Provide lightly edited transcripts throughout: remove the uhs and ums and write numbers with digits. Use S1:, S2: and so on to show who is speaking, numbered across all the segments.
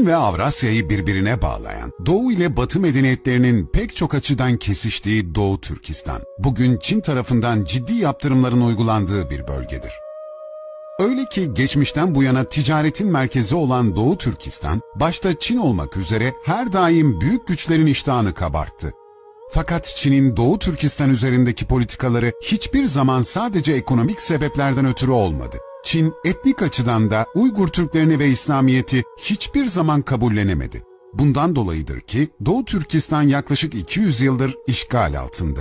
S1: Çin ve Avrasya'yı birbirine bağlayan, Doğu ile Batı medeniyetlerinin pek çok açıdan kesiştiği Doğu Türkistan, bugün Çin tarafından ciddi yaptırımların uygulandığı bir bölgedir. Öyle ki geçmişten bu yana ticaretin merkezi olan Doğu Türkistan, başta Çin olmak üzere her daim büyük güçlerin iştahını kabarttı. Fakat Çin'in Doğu Türkistan üzerindeki politikaları hiçbir zaman sadece ekonomik sebeplerden ötürü olmadı. Çin etnik açıdan da Uygur Türklerini ve İslamiyet'i hiçbir zaman kabullenemedi. Bundan dolayıdır ki Doğu Türkistan yaklaşık 200 yıldır işgal altında.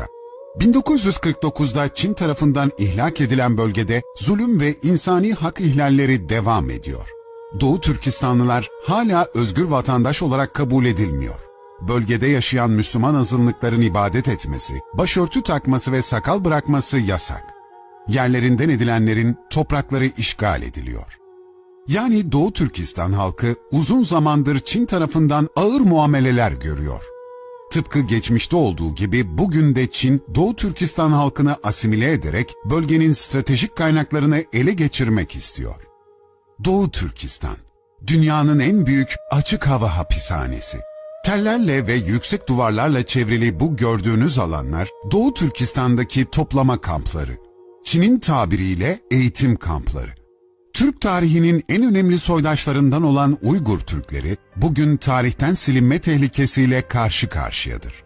S1: 1949'da Çin tarafından ihlak edilen bölgede zulüm ve insani hak ihlalleri devam ediyor. Doğu Türkistanlılar hala özgür vatandaş olarak kabul edilmiyor. Bölgede yaşayan Müslüman azınlıkların ibadet etmesi, başörtü takması ve sakal bırakması yasak. Yerlerinden edilenlerin toprakları işgal ediliyor. Yani Doğu Türkistan halkı uzun zamandır Çin tarafından ağır muameleler görüyor. Tıpkı geçmişte olduğu gibi bugün de Çin, Doğu Türkistan halkını asimile ederek bölgenin stratejik kaynaklarını ele geçirmek istiyor. Doğu Türkistan, dünyanın en büyük açık hava hapishanesi. Tellerle ve yüksek duvarlarla çevrili bu gördüğünüz alanlar Doğu Türkistan'daki toplama kampları. Çin'in tabiriyle eğitim kampları. Türk tarihinin en önemli soydaşlarından olan Uygur Türkleri bugün tarihten silinme tehlikesiyle karşı karşıyadır.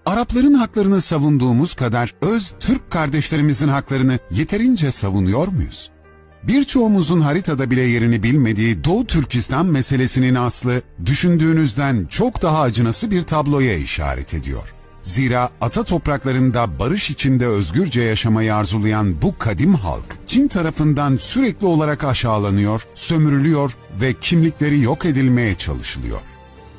S1: Arapların haklarını savunduğumuz kadar öz Türk kardeşlerimizin haklarını yeterince savunuyor muyuz? Birçoğumuzun haritada bile yerini bilmediği Doğu Türkistan meselesinin aslı düşündüğünüzden çok daha acınası bir tabloya işaret ediyor. Zira ata topraklarında barış içinde özgürce yaşamayı arzulayan bu kadim halk, Çin tarafından sürekli olarak aşağılanıyor, sömürülüyor ve kimlikleri yok edilmeye çalışılıyor.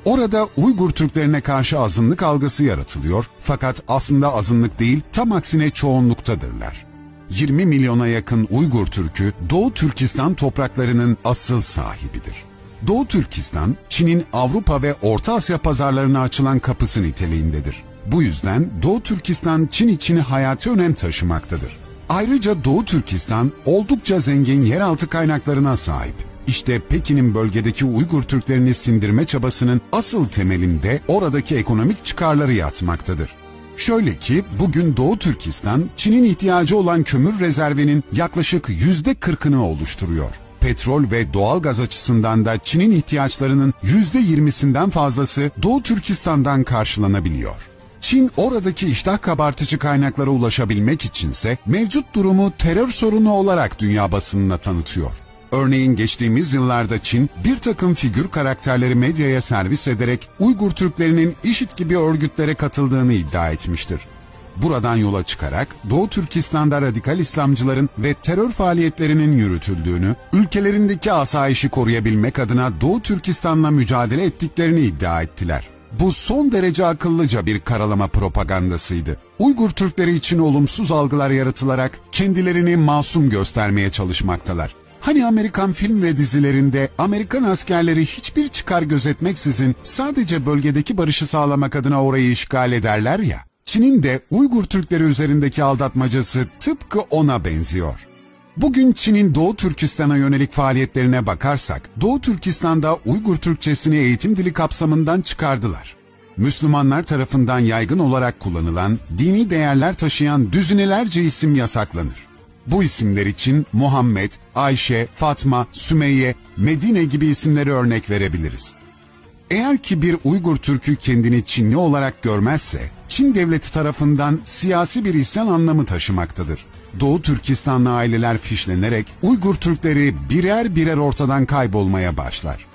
S1: Orada Uygur Türklerine karşı azınlık algısı yaratılıyor fakat aslında azınlık değil, tam aksine çoğunluktadırlar. 20 milyona yakın Uygur Türk'ü Doğu Türkistan topraklarının asıl sahibidir. Doğu Türkistan, Çin'in Avrupa ve Orta Asya pazarlarına açılan kapısı niteliğindedir. Bu yüzden Doğu Türkistan Çin için hayati önem taşımaktadır. Ayrıca Doğu Türkistan oldukça zengin yeraltı kaynaklarına sahip. İşte Pekin'in bölgedeki Uygur Türklerini sindirme çabasının asıl temelinde oradaki ekonomik çıkarları yatmaktadır. Şöyle ki bugün Doğu Türkistan, Çin'in ihtiyacı olan kömür rezervinin yaklaşık %40'ını oluşturuyor. Petrol ve doğalgaz açısından da Çin'in ihtiyaçlarının %20'sinden fazlası Doğu Türkistan'dan karşılanabiliyor. Çin oradaki iştah kabartıcı kaynaklara ulaşabilmek içinse mevcut durumu terör sorunu olarak dünya basınına tanıtıyor. Örneğin geçtiğimiz yıllarda Çin bir takım figür karakterleri medyaya servis ederek Uygur Türklerinin IŞİD gibi örgütlere katıldığını iddia etmiştir. Buradan yola çıkarak Doğu Türkistan'da radikal İslamcıların ve terör faaliyetlerinin yürütüldüğünü, ülkelerindeki asayişi koruyabilmek adına Doğu Türkistan'la mücadele ettiklerini iddia ettiler. Bu son derece akıllıca bir karalama propagandasıydı. Uygur Türkleri için olumsuz algılar yaratılarak kendilerini masum göstermeye çalışmaktalar. Hani Amerikan film ve dizilerinde Amerikan askerleri hiçbir çıkar gözetmeksizin sadece bölgedeki barışı sağlamak adına orayı işgal ederler ya, Çin'in de Uygur Türkleri üzerindeki aldatmacası tıpkı ona benziyor. Bugün Çin'in Doğu Türkistan'a yönelik faaliyetlerine bakarsak, Doğu Türkistan'da Uygur Türkçesini eğitim dili kapsamından çıkardılar. Müslümanlar tarafından yaygın olarak kullanılan, dini değerler taşıyan düzinelerce isim yasaklanır. Bu isimler için Muhammed, Ayşe, Fatma, Sümeyye, Medine gibi isimleri örnek verebiliriz. Eğer ki bir Uygur Türk'ü kendini Çinli olarak görmezse, Çin devleti tarafından siyasi bir isyan anlamı taşımaktadır. Doğu Türkistanlı aileler fişlenerek Uygur Türkleri birer birer ortadan kaybolmaya başlar.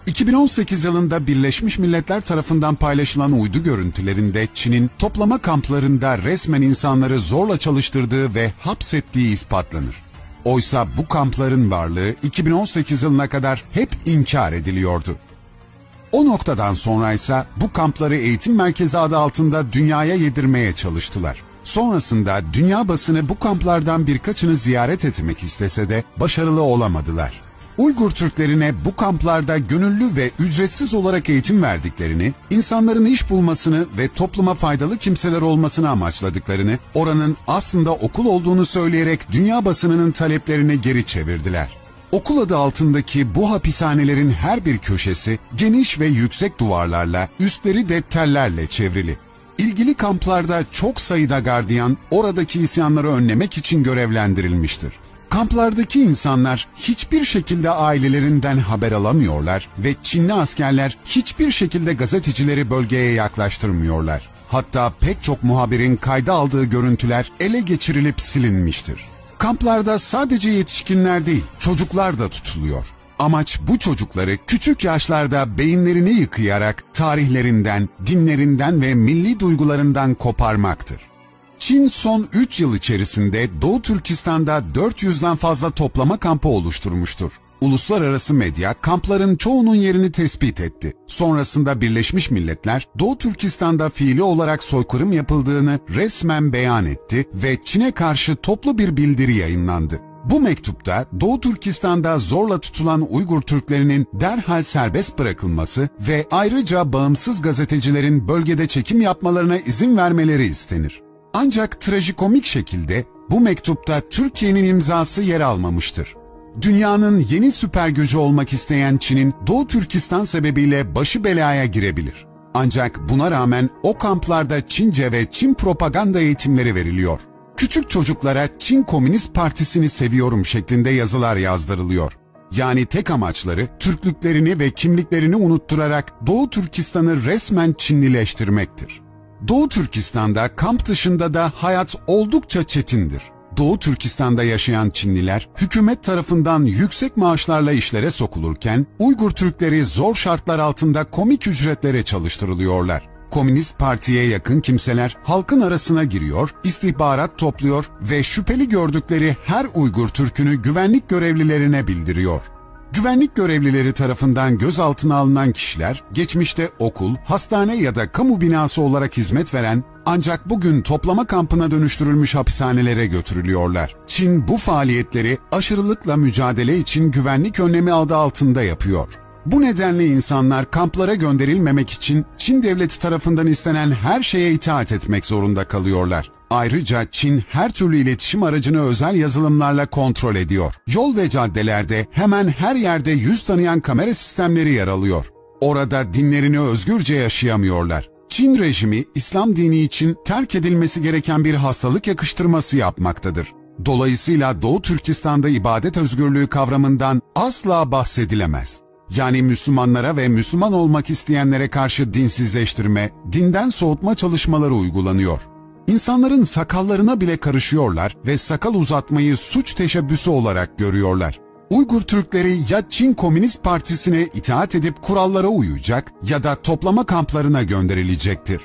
S1: 2018 yılında Birleşmiş Milletler tarafından paylaşılan uydu görüntülerinde Çin'in toplama kamplarında resmen insanları zorla çalıştırdığı ve hapsettiği ispatlanır. Oysa bu kampların varlığı 2018 yılına kadar hep inkar ediliyordu. O noktadan sonra ise bu kampları eğitim merkezi adı altında dünyaya yedirmeye çalıştılar. Sonrasında dünya basını bu kamplardan birkaçını ziyaret etmek istese de başarılı olamadılar. Uygur Türklerine bu kamplarda gönüllü ve ücretsiz olarak eğitim verdiklerini, insanların iş bulmasını ve topluma faydalı kimseler olmasını amaçladıklarını, oranın aslında okul olduğunu söyleyerek dünya basınının taleplerini geri çevirdiler. Okul adı altındaki bu hapishanelerin her bir köşesi geniş ve yüksek duvarlarla, üstleri de tellerle çevrili. İlgili kamplarda çok sayıda gardiyan oradaki isyanları önlemek için görevlendirilmiştir. Kamplardaki insanlar hiçbir şekilde ailelerinden haber alamıyorlar ve Çinli askerler hiçbir şekilde gazetecileri bölgeye yaklaştırmıyorlar. Hatta pek çok muhabirin kayda aldığı görüntüler ele geçirilip silinmiştir. Kamplarda sadece yetişkinler değil, çocuklar da tutuluyor. Amaç bu çocukları küçük yaşlarda beyinlerini yıkayarak tarihlerinden, dinlerinden ve milli duygularından koparmaktır. Çin son 3 yıl içerisinde Doğu Türkistan'da 400'den fazla toplama kampı oluşturmuştur. Uluslararası medya kampların çoğunun yerini tespit etti. Sonrasında Birleşmiş Milletler Doğu Türkistan'da fiili olarak soykırım yapıldığını resmen beyan etti ve Çin'e karşı toplu bir bildiri yayınlandı. Bu mektupta Doğu Türkistan'da zorla tutulan Uygur Türklerinin derhal serbest bırakılması ve ayrıca bağımsız gazetecilerin bölgede çekim yapmalarına izin vermeleri istenir. Ancak trajikomik şekilde bu mektupta Türkiye'nin imzası yer almamıştır. Dünyanın yeni süper gücü olmak isteyen Çin'in Doğu Türkistan sebebiyle başı belaya girebilir. Ancak buna rağmen o kamplarda Çince ve Çin propaganda eğitimleri veriliyor. Küçük çocuklara Çin Komünist Partisi'ni seviyorum şeklinde yazılar yazdırılıyor. Yani tek amaçları Türklüklerini ve kimliklerini unutturarak Doğu Türkistan'ı resmen Çinlileştirmektir. Doğu Türkistan'da kamp dışında da hayat oldukça çetindir. Doğu Türkistan'da yaşayan Çinliler hükümet tarafından yüksek maaşlarla işlere sokulurken Uygur Türkleri zor şartlar altında komik ücretlere çalıştırılıyorlar. Komünist Parti'ye yakın kimseler halkın arasına giriyor, istihbarat topluyor ve şüpheli gördükleri her Uygur Türk'ünü güvenlik görevlilerine bildiriyor. Güvenlik görevlileri tarafından gözaltına alınan kişiler, geçmişte okul, hastane ya da kamu binası olarak hizmet veren ancak bugün toplama kampına dönüştürülmüş hapishanelere götürülüyorlar. Çin bu faaliyetleri aşırılıkla mücadele için güvenlik önlemi adı altında yapıyor. Bu nedenle insanlar kamplara gönderilmemek için Çin devleti tarafından istenen her şeye itaat etmek zorunda kalıyorlar. Ayrıca Çin her türlü iletişim aracını özel yazılımlarla kontrol ediyor. Yol ve caddelerde hemen her yerde yüz tanıyan kamera sistemleri yer alıyor. Orada dinlerini özgürce yaşayamıyorlar. Çin rejimi İslam dini için terk edilmesi gereken bir hastalık yakıştırması yapmaktadır. Dolayısıyla Doğu Türkistan'da ibadet özgürlüğü kavramından asla bahsedilemez. Yani Müslümanlara ve Müslüman olmak isteyenlere karşı dinsizleştirme, dinden soğutma çalışmaları uygulanıyor. İnsanların sakallarına bile karışıyorlar ve sakal uzatmayı suç teşebbüsü olarak görüyorlar. Uygur Türkleri ya Çin Komünist Partisi'ne itaat edip kurallara uyacak ya da toplama kamplarına gönderilecektir.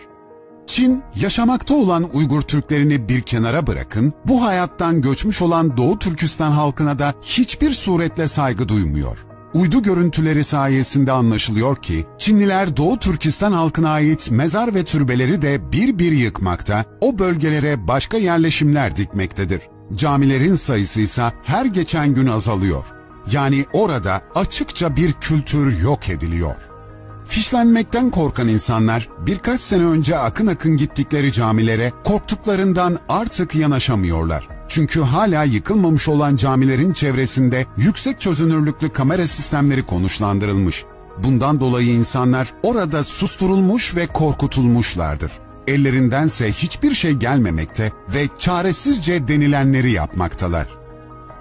S1: Çin, yaşamakta olan Uygur Türklerini bir kenara bırakın, bu hayattan göçmüş olan Doğu Türkistan halkına da hiçbir suretle saygı duymuyor. Uydu görüntüleri sayesinde anlaşılıyor ki Çinliler Doğu Türkistan halkına ait mezar ve türbeleri de bir bir yıkmakta, o bölgelere başka yerleşimler dikmektedir. Camilerin sayısı ise her geçen gün azalıyor. Yani orada açıkça bir kültür yok ediliyor. Fişlenmekten korkan insanlar birkaç sene önce akın akın gittikleri camilere korktuklarından artık yanaşamıyorlar. Çünkü hala yıkılmamış olan camilerin çevresinde yüksek çözünürlüklü kamera sistemleri konuşlandırılmış. Bundan dolayı insanlar orada susturulmuş ve korkutulmuşlardır. Ellerindense hiçbir şey gelmemekte ve çaresizce denilenleri yapmaktalar.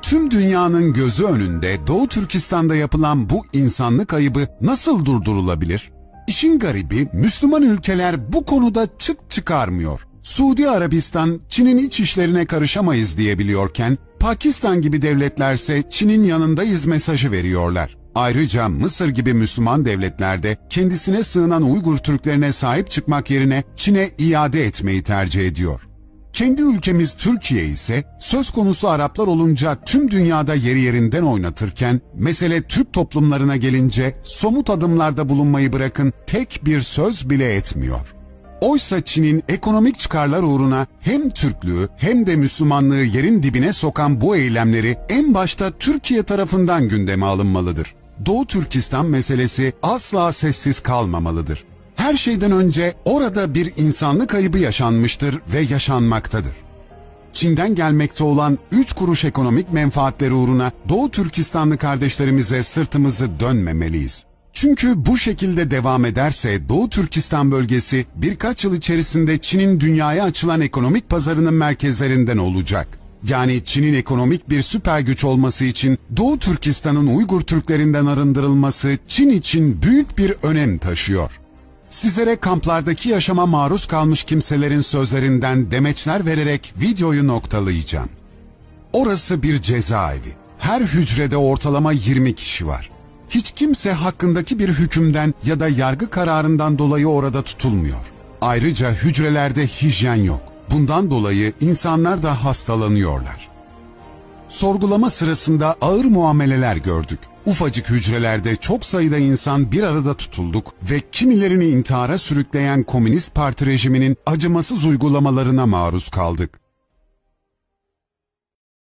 S1: Tüm dünyanın gözü önünde Doğu Türkistan'da yapılan bu insanlık ayıbı nasıl durdurulabilir? İşin garibi Müslüman ülkeler bu konuda çıt çıkarmıyor. Suudi Arabistan, Çin'in iç işlerine karışamayız diyebiliyorken, Pakistan gibi devletlerse Çin'in yanındayız mesajı veriyorlar. Ayrıca Mısır gibi Müslüman devletlerde kendisine sığınan Uygur Türklerine sahip çıkmak yerine Çin'e iade etmeyi tercih ediyor. Kendi ülkemiz Türkiye ise söz konusu Araplar olunca tüm dünyada yeri yerinden oynatırken, mesele Türk toplumlarına gelince somut adımlarda bulunmayı bırakın tek bir söz bile etmiyor. Oysa Çin'in ekonomik çıkarlar uğruna hem Türklüğü hem de Müslümanlığı yerin dibine sokan bu eylemleri en başta Türkiye tarafından gündeme alınmalıdır. Doğu Türkistan meselesi asla sessiz kalmamalıdır. Her şeyden önce orada bir insanlık ayıbı yaşanmıştır ve yaşanmaktadır. Çin'den gelmekte olan 3 kuruş ekonomik menfaatleri uğruna Doğu Türkistanlı kardeşlerimize sırtımızı dönmemeliyiz. Çünkü bu şekilde devam ederse Doğu Türkistan bölgesi birkaç yıl içerisinde Çin'in dünyaya açılan ekonomik pazarının merkezlerinden olacak. Yani Çin'in ekonomik bir süper güç olması için Doğu Türkistan'ın Uygur Türklerinden arındırılması Çin için büyük bir önem taşıyor. Sizlere kamplardaki yaşama maruz kalmış kimselerin sözlerinden demeçler vererek videoyu noktalayacağım. Orası bir cezaevi. Her hücrede ortalama 20 kişi var. Hiç kimse hakkındaki bir hükümden ya da yargı kararından dolayı orada tutulmuyor. Ayrıca hücrelerde hijyen yok. Bundan dolayı insanlar da hastalanıyorlar. Sorgulama sırasında ağır muameleler gördük. Ufacık hücrelerde çok sayıda insan bir arada tutulduk ve kimilerini intihara sürükleyen Komünist Parti rejiminin acımasız uygulamalarına maruz kaldık.